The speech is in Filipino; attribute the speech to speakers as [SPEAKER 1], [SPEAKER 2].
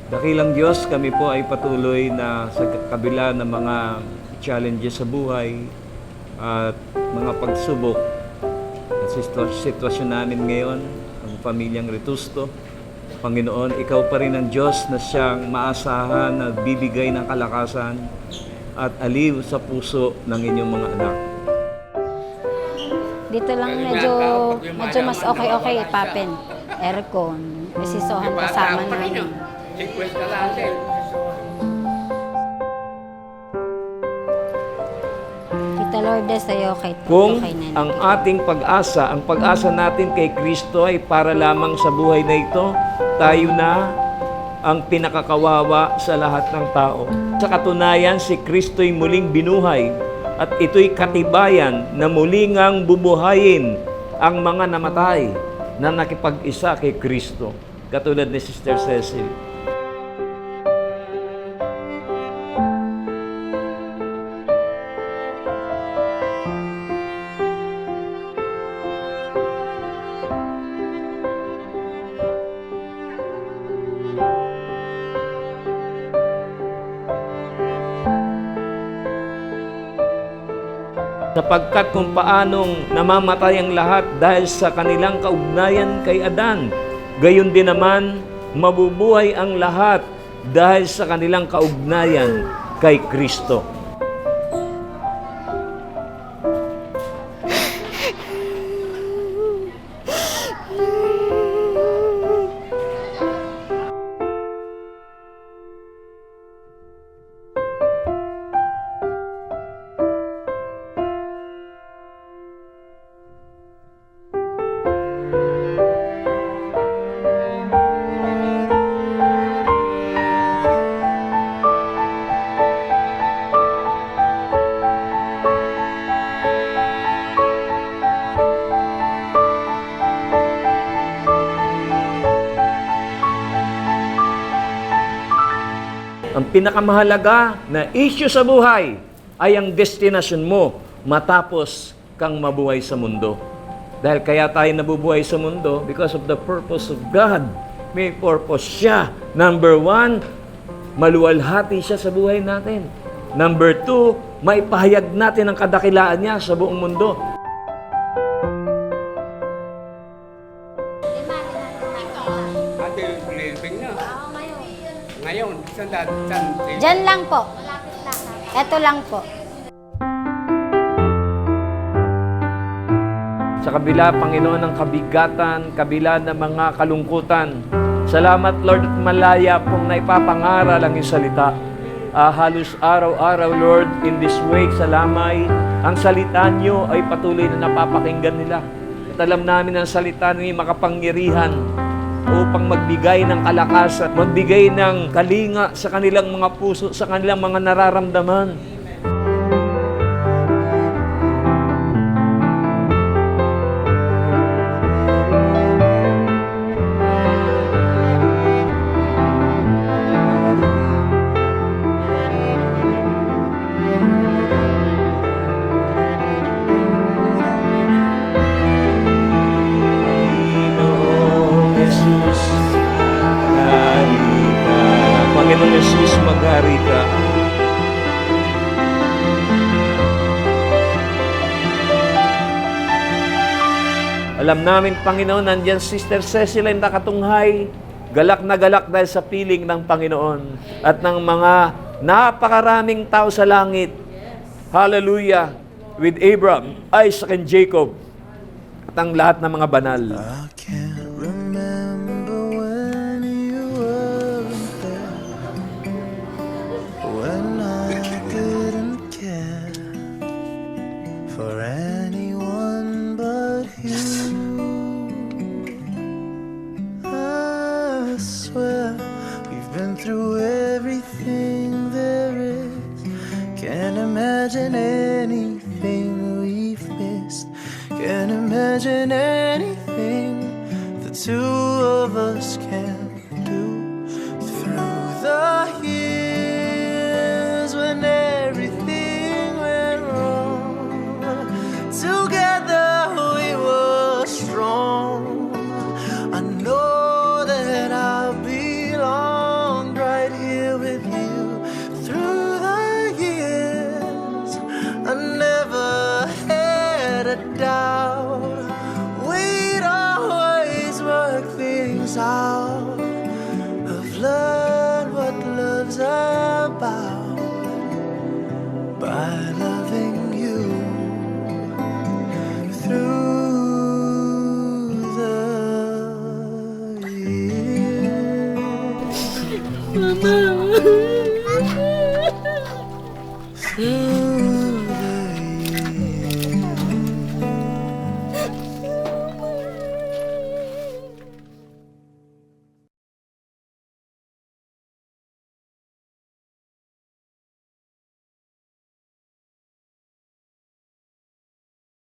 [SPEAKER 1] Dakilang Diyos, kami po ay patuloy na sa kabila ng mga challenges sa buhay at mga pagsubok at sitwasyon namin ngayon, ang pamilyang Retusto. Panginoon, Ikaw pa rin ang Diyos na siyang maasahan na bibigay ng kalakasan at aliw sa puso ng inyong mga anak.
[SPEAKER 2] Dito lang medyo mas okay ipapin. Aircon. Isisohan kasama namin. Tita Lourdes, ay okay.
[SPEAKER 1] Kung
[SPEAKER 2] Okay na
[SPEAKER 1] ang ating pag-asa, ang pag-asa natin kay Kristo ay para lamang sa buhay na ito, tayo na ang pinakakawawa sa lahat ng tao. Sa katunayan, si Kristo'y muling binuhay at ito'y katibayan na muling ang bubuhayin ang mga namatay na nakipag-isa kay Kristo. Katulad ni Sister Cecil. Sapagkat kung paanong namamatay ang lahat dahil sa kanilang kaugnayan kay Adan, gayon din naman mabubuhay ang lahat dahil sa kanilang kaugnayan kay Kristo. Ang pinakamahalaga na issue sa buhay ay ang destinasyon mo matapos kang mabuhay sa mundo. Dahil kaya tayo nabubuhay sa mundo because of the purpose of God. May purpose siya. Number 1, maluwalhati siya sa buhay natin. Number 2, maipahayag natin ang kadakilaan niya sa buong mundo.
[SPEAKER 3] Ngayon, saan?
[SPEAKER 2] Diyan lang po. Ito lang po.
[SPEAKER 1] Sa kabila, Panginoon, ng kabigatan, kabila ng mga kalungkutan. Salamat, Lord, at malaya pong naipapangaral ang iyong salita. Halos araw-araw, Lord, in this week, sa lamay, ang salita niyo ay patuloy na napapakinggan nila. At alam namin ang salita niyo ay makapangyarihan upang magbigay ng kalakasan, magbigay ng kalinga sa kanilang mga puso, sa kanilang mga nararamdaman. Panginoong Jesus, maghari ka. Alam namin, Panginoon, nandyan Sister Cecil ay nakatunghay. Galak na galak dahil sa piling ng Panginoon at ng mga napakaraming tao sa langit. Hallelujah! With Abraham, Isaac, and Jacob at ang lahat ng mga banal.
[SPEAKER 4] I can't remember when you weren't there, when I didn't care for anyone but you. I swear we've been through everything there is. Can't imagine anything we've missed. Can't imagine anything the two of us can do. Through the years when everything went wrong, together we were strong. I know that I'll be long you.